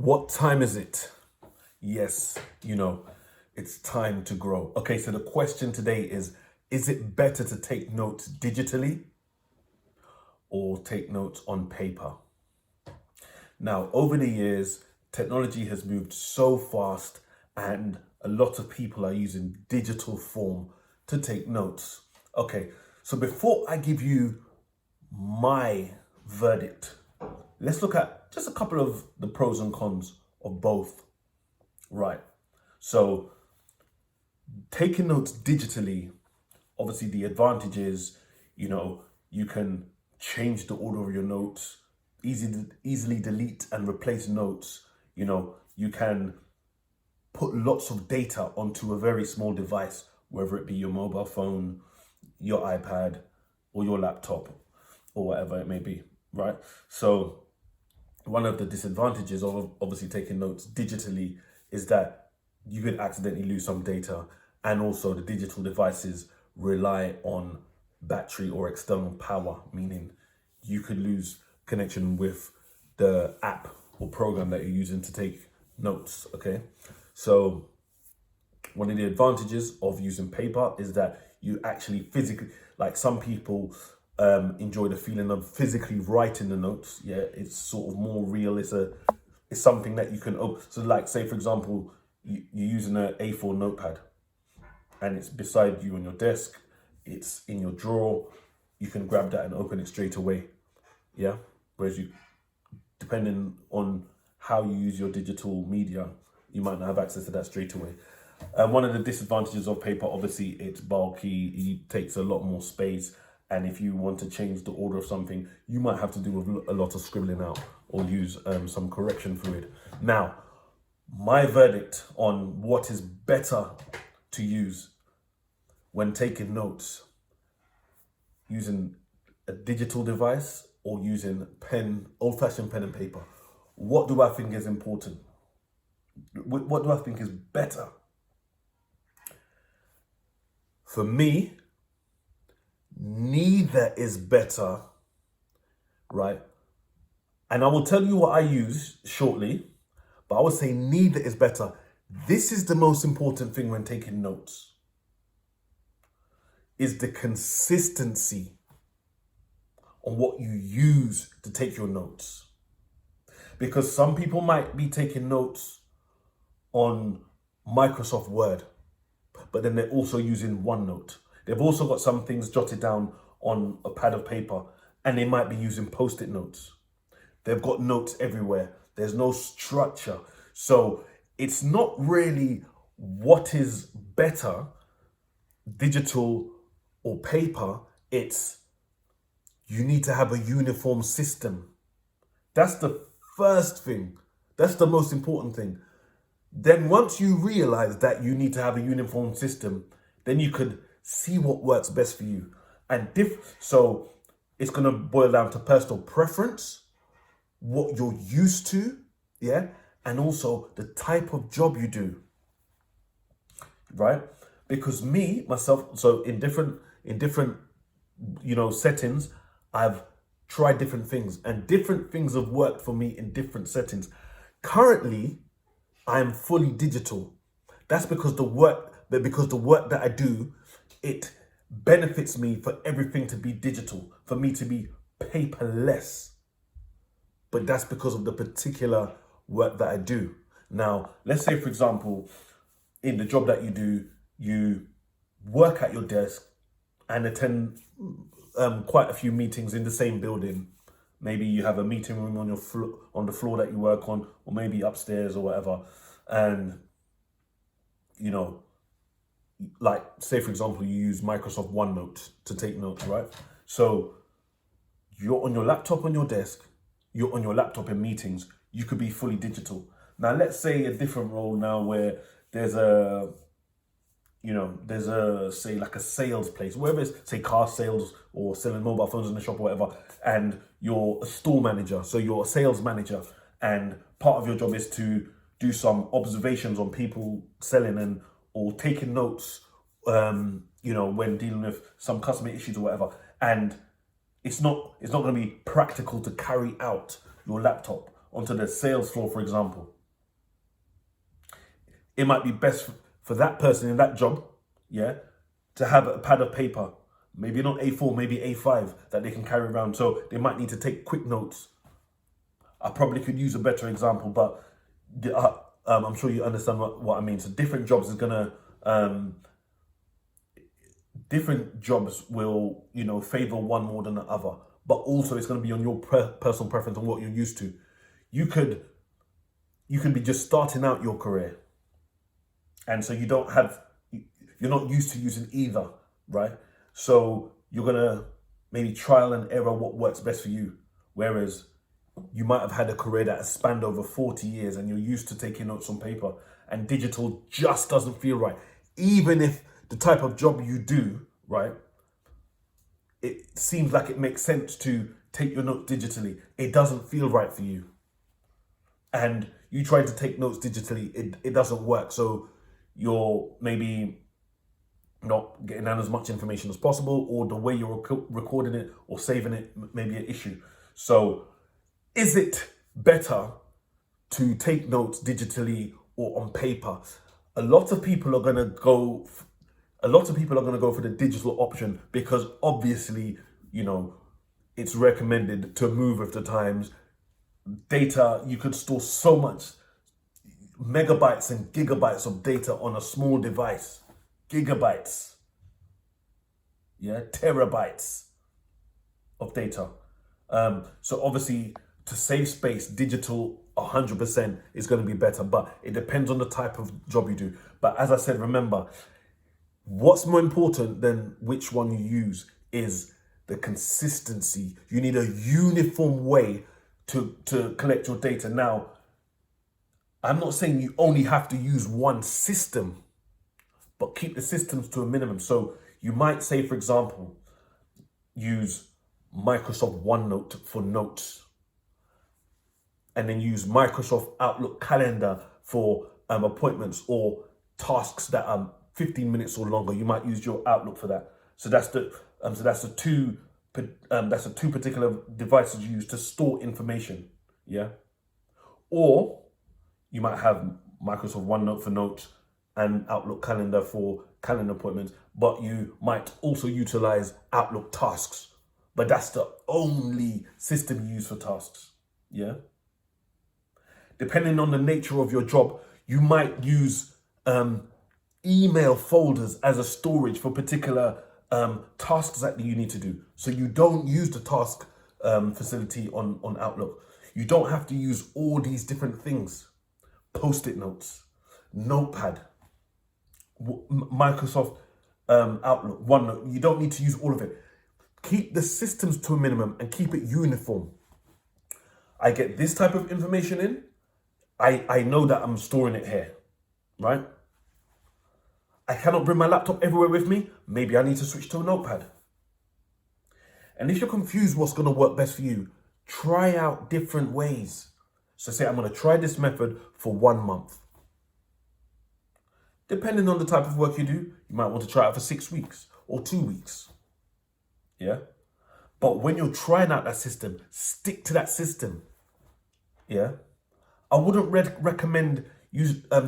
What time is it? Yes, it's time to grow. Okay, so the question today is it better to take notes digitally or take notes on paper? Now, over the years, technology has moved so fast and a lot of people are using digital form to take notes. Okay, so before I give you my verdict, let's look at just a couple of the pros and cons of both. Right. So taking notes digitally, obviously the advantage is, you can change the order of your notes, easily delete and replace notes. You can put lots of data onto a very small device, whether it be your mobile phone, your iPad, or your laptop, or whatever it may be, right? So one of the disadvantages of obviously taking notes digitally is that you could accidentally lose some data, and also the digital devices rely on battery or external power, meaning you could lose connection with the app or program that you're using to take notes. Okay, so one of the advantages of using paper is that you actually physically, like some people enjoy the feeling of physically writing the notes. Yeah, it's sort of more real. It's something that you can so like, say for example, you're using an A4 notepad and it's beside you on your desk, it's in your drawer, you can grab that and open it straight away. Yeah, whereas depending on how you use your digital media, you might not have access to that straight away. One of the disadvantages of paper, obviously, it's bulky, it takes a lot more space, and if you want to change the order of something, you might have to do with a lot of scribbling out or use some correction fluid. Now, my verdict on what is better to use when taking notes, using a digital device or using old-fashioned pen and paper. What do I think is important? What do I think is better? For me, neither is better, right? And I will tell you what I use shortly, but I would say neither is better. This is the most important thing when taking notes, is the consistency on what you use to take your notes. Because some people might be taking notes on Microsoft Word, but then they're also using OneNote. They've also got some things jotted down on a pad of paper, and they might be using Post-it notes. They've got notes everywhere. There's no structure. So it's not really what is better, digital or paper. It's you need to have a uniform system. That's the first thing. That's the most important thing. Then once you realize that you need to have a uniform system, then you could see what works best for you. And so it's going to boil down to personal preference, what you're used to, yeah, and also the type of job you do, right? Because myself, so in different settings, I've tried different things, and different things have worked for me in different settings. Currently, I am fully digital. That's because the work that I do, it benefits me for everything to be digital, for me to be paperless. But that's because of the particular work that I do. Now, let's say, for example, in the job that you do, you work at your desk and attend quite a few meetings in the same building. Maybe you have a meeting room on the floor that you work on, or maybe upstairs or whatever. And, like, say, for example, you use Microsoft OneNote to take notes, right? So you're on your laptop on your desk, you're on your laptop in meetings, you could be fully digital. Now, let's say a different role now where there's say like a sales place, whether it's say car sales or selling mobile phones in the shop or whatever, and you're a store manager, so you're a sales manager, and part of your job is to do some observations on people selling or taking notes, when dealing with some customer issues or whatever, and it's not going to be practical to carry out your laptop onto the sales floor, for example, it might be best for that person in that job, yeah, to have a pad of paper, maybe not A4, maybe A5 that they can carry around. So they might need to take quick notes. I probably could use a better example, but I'm sure you understand what I mean. So different jobs is gonna, different jobs will, favor one more than the other, but also it's gonna be on your personal preference and what you're used to. You could be just starting out your career, and so you're not used to using either, right? So you're gonna maybe trial and error what works best for you. Whereas you might have had a career that has spanned over 40 years and you're used to taking notes on paper, and digital just doesn't feel right. Even if the type of job you do, right, it seems like it makes sense to take your notes digitally, it doesn't feel right for you. And you try to take notes digitally, it doesn't work. So you're maybe not getting down as much information as possible, or the way you're recording it or saving it may be an issue. So is it better to take notes digitally or on paper? A lot of people are going to go for the digital option because obviously, it's recommended to move with the times. Data, you could store so much, megabytes and gigabytes of data on a small device. Gigabytes, terabytes of data. So obviously, to save space, digital 100% is going to be better, but it depends on the type of job you do. But as I said, remember, what's more important than which one you use is the consistency. You need a uniform way to collect your data. Now, I'm not saying you only have to use one system, but keep the systems to a minimum. So you might say, for example, use Microsoft OneNote for notes, and then use Microsoft Outlook Calendar for appointments or tasks that are 15 minutes or longer. You might use your Outlook for that. So that's the two particular devices you use to store information. Yeah. Or you might have Microsoft OneNote for notes and Outlook Calendar for calendar appointments, but you might also utilize Outlook Tasks. But that's the only system you use for tasks. Yeah. Depending on the nature of your job, you might use email folders as a storage for particular tasks that you need to do. So you don't use the task facility on Outlook. You don't have to use all these different things. Post-it notes, Notepad, Microsoft Outlook, OneNote. You don't need to use all of it. Keep the systems to a minimum and keep it uniform. I get this type of information in, I know that I'm storing it here, right? I cannot bring my laptop everywhere with me. Maybe I need to switch to a notepad. And if you're confused what's going to work best for you, try out different ways. So say I'm going to try this method for 1 month. Depending on the type of work you do, you might want to try it for 6 weeks or 2 weeks. Yeah. But when you're trying out that system, stick to that system. Yeah. I wouldn't recommend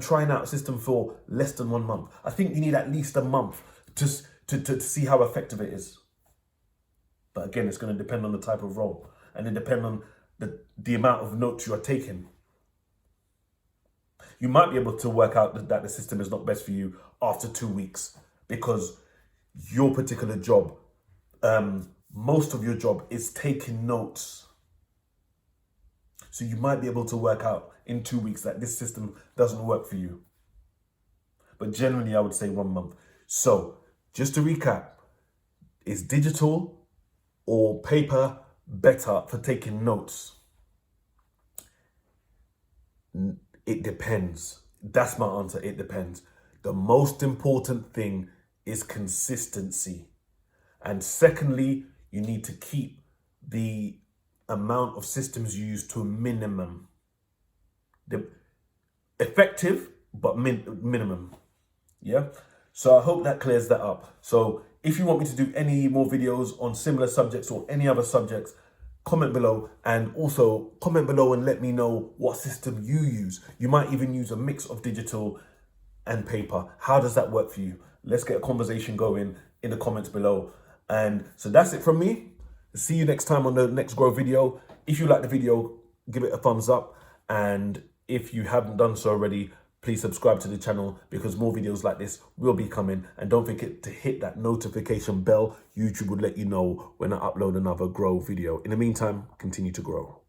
trying out a system for less than 1 month. I think you need at least a month to see how effective it is. But again, it's going to depend on the type of role, and it depends on the amount of notes you are taking. You might be able to work out that the system is not best for you after 2 weeks because your particular job, most of your job is taking notes. So you might be able to work out in 2 weeks that this system doesn't work for you. But generally, I would say 1 month. So just to recap, is digital or paper better for taking notes? It depends. That's my answer. It depends. The most important thing is consistency. And secondly, you need to keep the amount of systems you use to a minimum. Effective, but minimum. Yeah. So I hope that clears that up. So if you want me to do any more videos on similar subjects or any other subjects, comment below, and also comment below and let me know what system you use. You might even use a mix of digital and paper. How does that work for you? Let's get a conversation going in the comments below. And so that's it from me. See you next time on the next Grow video. If you like the video, give it a thumbs up. And if you haven't done so already, please subscribe to the channel, because more videos like this will be coming. And don't forget to hit that notification bell. YouTube will let you know when I upload another Grow video. In the meantime, continue to grow.